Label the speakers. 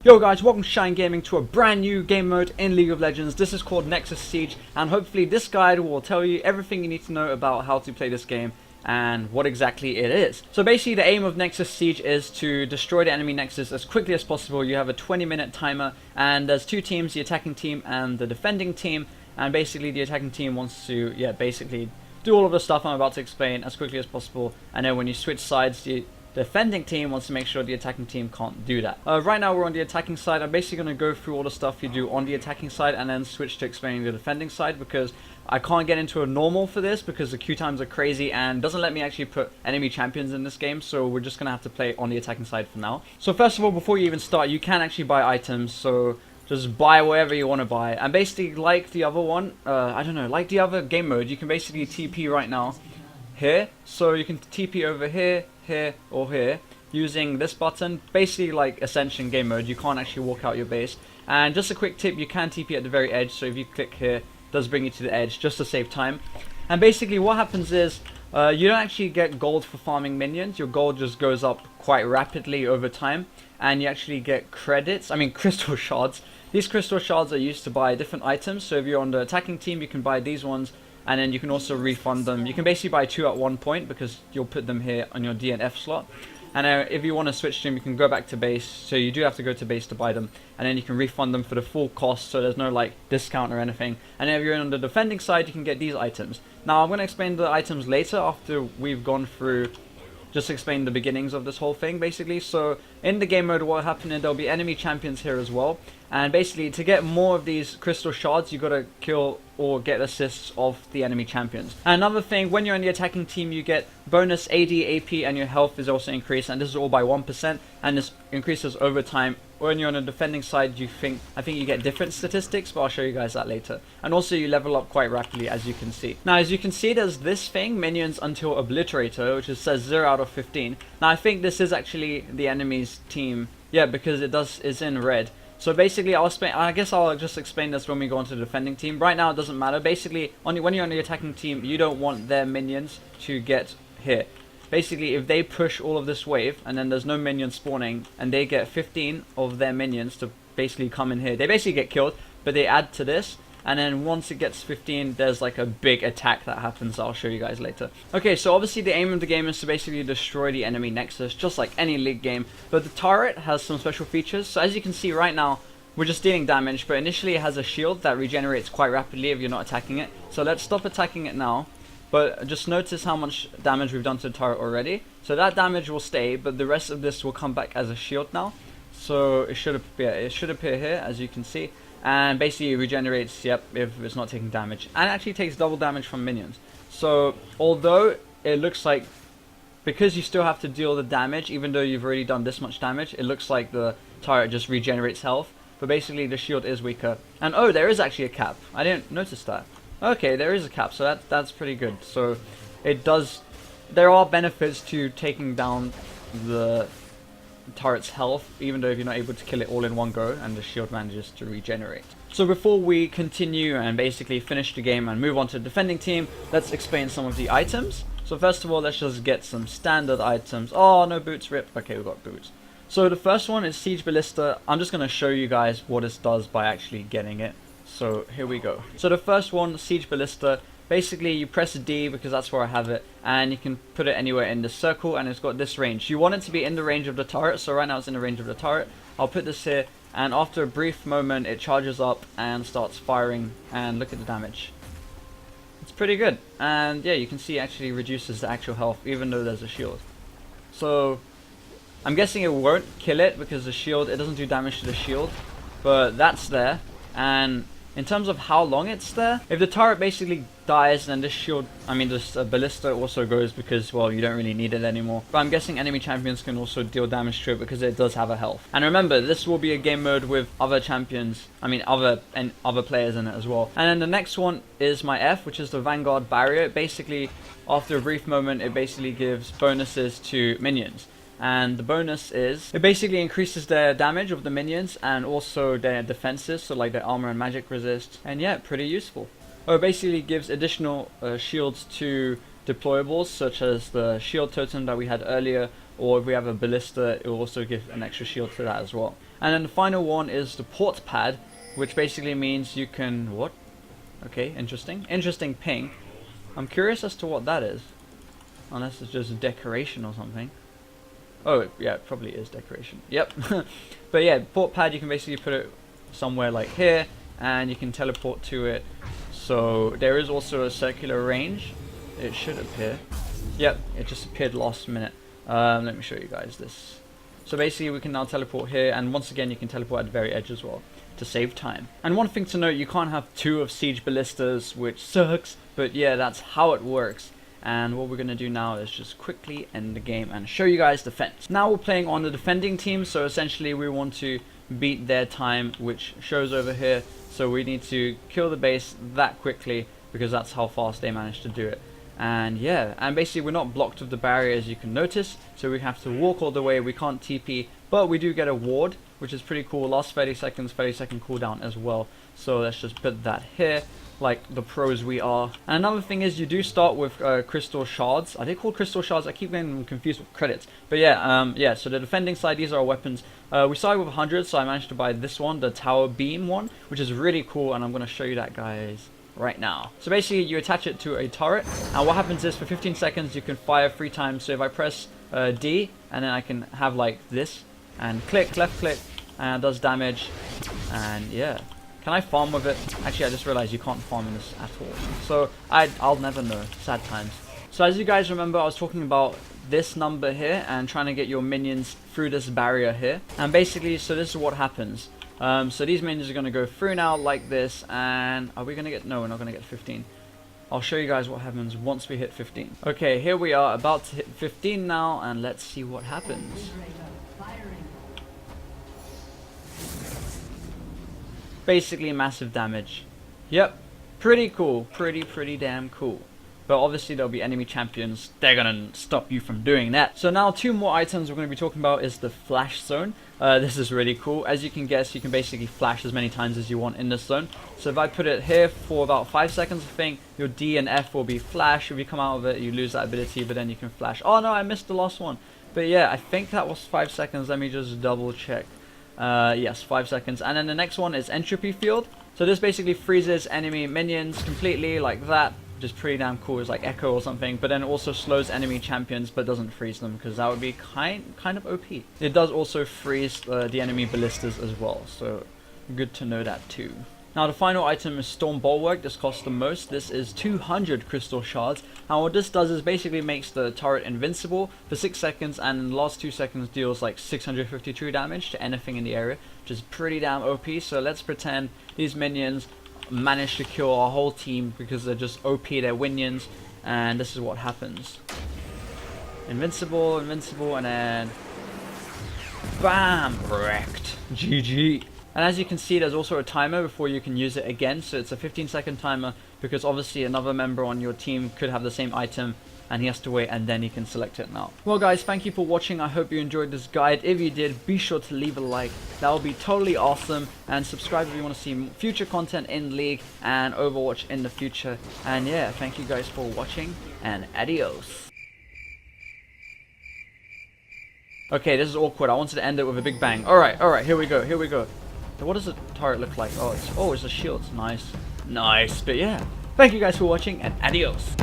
Speaker 1: Yo guys, welcome to ShayanGaming to a brand new game mode in League of Legends. This is called Nexus Siege, and hopefully this guide will tell you everything you need to know about how to play this game and what exactly it is. So basically the aim of Nexus Siege is to destroy the enemy Nexus as quickly as possible. You have a 20-minute timer, and there's two teams, the attacking team and the defending team, and basically the attacking team wants to, basically do all of the stuff I'm about to explain as quickly as possible, and then when you switch sides, the defending team wants to make sure the attacking team can't do that. Right now we're on the attacking side. I'm basically going to go through all the stuff you do on the attacking side and then switch to explaining the defending side, because I can't get into a normal for this because the queue times are crazy and doesn't let me actually put enemy champions in this game, so we're just going to have to play on the attacking side for now. So first of all, before you even start, you can actually buy items, so just buy whatever you want to buy. And basically, like the other one, like the other game mode, you can basically TP right now here, so you can TP over here, here or here using this button. Basically like Ascension game mode, you can't actually walk out your base. And just a quick tip, you can TP at the very edge, so if you click here, it does bring you to the edge just to save time. And basically what happens is you don't actually get gold for farming minions. Your gold just goes up quite rapidly over time, and you actually get crystal shards. These crystal shards are used to buy different items, so if you're on the attacking team you can buy these ones, and then you can also refund them. You can basically buy two at one point because you'll put them here on your D and F slot. And if you want to switch them, you can go back to base. So you do have to go to base to buy them. And then you can refund them for the full cost, so there's no like discount or anything. And if you're on the defending side, you can get these items. Now I'm going to explain the items later after we've gone through, just explain the beginnings of this whole thing basically. So in the game mode, what will happen is there'll be enemy champions here as well. And basically to get more of these crystal shards, you got to kill or get assists of the enemy champions. And another thing, when you're on the attacking team, you get bonus AD, AP, and your health is also increased, and this is all by 1%, and this increases over time. When you're on the defending side, I think you get different statistics, but I'll show you guys that later. And also you level up quite rapidly, as you can see. Now as you can see, there's this thing, minions until obliterator, which says 0 out of 15. Now I think this is actually the enemy's team, because it's in red. So basically, I guess I'll just explain this when we go into the defending team. Right now, it doesn't matter. Basically, when you're on the attacking team, you don't want their minions to get here. Basically, if they push all of this wave, and then there's no minions spawning, and they get 15 of their minions to basically come in here, they basically get killed, but they add to this. And then once it gets 15, there's like a big attack that happens. I'll show you guys later. Okay, so obviously the aim of the game is to basically destroy the enemy Nexus, just like any League game. But the turret has some special features. So as you can see right now, we're just dealing damage, but initially it has a shield that regenerates quite rapidly if you're not attacking it. So let's stop attacking it now. But just notice how much damage we've done to the turret already. So that damage will stay, but the rest of this will come back as a shield now. So it should appear here, as you can see. And basically it regenerates, if it's not taking damage. And it actually takes double damage from minions. So although it looks like, because you still have to deal the damage, even though you've already done this much damage, it looks like the turret just regenerates health. But basically the shield is weaker. And oh, there is actually a cap. I didn't notice that. Okay, there is a cap, so that's pretty good. So there are benefits to taking down the turret's health, even though if you're not able to kill it all in one go and the shield manages to regenerate. So before we continue and basically finish the game and move on to the defending team, let's explain some of the items. So first of all, let's just get some standard items. Oh, no boots ripped. Okay, we've got boots. So the first one is Siege Ballista. I'm just going to show you guys what this does by actually getting it. So here we go. So the first one, Siege Ballista. Basically, you press D because that's where I have it, and you can put it anywhere in the circle, and it's got this range. You want it to be in the range of the turret, so right now it's in the range of the turret. I'll put this here, and after a brief moment, it charges up and starts firing, and look at the damage. It's pretty good, and yeah, you can see it actually reduces the actual health, even though there's a shield. So, I'm guessing it won't kill it because the shield, it doesn't do damage to the shield, but that's there, and in terms of how long it's there, if the turret basically dies, then this shield, this ballista also goes because, well, you don't really need it anymore. But I'm guessing enemy champions can also deal damage to it because it does have a health. And remember, this will be a game mode with other champions, other players in it as well. And then the next one is my F, which is the Vanguard Barrier. Basically, after a brief moment, it basically gives bonuses to minions. And the bonus is, it basically increases their damage of the minions and also their defenses, so like their armor and magic resist. And yeah, pretty useful. It basically gives additional shields to deployables, such as the shield totem that we had earlier, or if we have a ballista, it will also give an extra shield to that as well. And then the final one is the port pad, which basically means you can, what? Okay, interesting ping. I'm curious as to what that is, unless it's just a decoration or something. Oh yeah, it probably is decoration. Yep. But yeah, port pad, you can basically put it somewhere like here, and you can teleport to it. So there is also a circular range. It should appear. Yep, it just appeared last minute. Let me show you guys this. So basically we can now teleport here, and once again you can teleport at the very edge as well to save time. And one thing to note, you can't have 2 of Siege Ballistas, which sucks, but yeah, that's how it works. And what we're going to do now is just quickly end the game and show you guys defense. Now we're playing on the defending team, so essentially we want to beat their time, which shows over here. So we need to kill the base that quickly, because that's how fast they managed to do it. And yeah, and basically we're not blocked with the barrier, as you can notice, so we have to walk all the way. We can't TP, but we do get a ward, which is pretty cool. Last 30 seconds, 30-second cooldown as well. So let's just put that here, like the pros we are. And another thing is, you do start with crystal shards. Are they called crystal shards? I keep getting confused with credits. But yeah, so the defending side, these are our weapons. We started with 100, so I managed to buy this one, the tower beam one, which is really cool, and I'm going to show you that, guys, right now. So basically you attach it to a turret, and what happens is for 15 seconds you can fire 3 times. So if I press D, and then I can have like this, and click, left click, and it does damage. And yeah, can I farm with it? Actually, I just realized you can't farm in this at all, so I'll never know. Sad times. So as you guys remember, I was talking about this number here and trying to get your minions through this barrier here, and basically, so this is what happens. So these minions are going to go through now like this, and are we going to get, no, we're not going to get 15. I'll show you guys what happens once we hit 15. Okay, here we are about to hit 15 now, and let's see what happens. Basically massive damage. Yep, pretty cool, pretty damn cool. But obviously there'll be enemy champions, they're gonna stop you from doing that. So now 2 more items we're gonna be talking about is the flash zone. This is really cool. As you can guess, you can basically flash as many times as you want in this zone. So if I put it here for about 5 seconds, I think your D and F will be flash. If you come out of it, you lose that ability, but then you can flash. Oh no, I missed the last one. But yeah, I think that was 5 seconds. Let me just double check. Yes, 5 seconds. And then the next one is entropy field. So this basically freezes enemy minions completely like that, which is pretty damn cool. It's like Echo or something, but then it also slows enemy champions but doesn't freeze them, because that would be kind of OP. It does also freeze the enemy ballistas as well, so good to know that too. Now the final item is Storm Bulwark. This costs the most. This is 200 crystal shards, and what this does is basically makes the turret invincible for 6 seconds, and in the last 2 seconds deals like 653 damage to anything in the area, which is pretty damn OP. So let's pretend these minions manage to kill our whole team because they're just OP, they're minions, and this is what happens. Invincible, and then bam, wrecked. GG. And as you can see, there's also a timer before you can use it again, so it's a 15-second timer, because obviously another member on your team could have the same item and he has to wait, and then he can select it now. Well guys, thank you for watching. I hope you enjoyed this guide. If you did, be sure to leave a like. That would be totally awesome, and subscribe if you want to see future content in League and Overwatch in the future. And yeah, thank you guys for watching, and adios. Okay, this is awkward. I wanted to end it with a big bang. Alright, here we go. So what does the turret look like? Oh, it's a shield. Nice. But yeah, thank you guys for watching, and adios.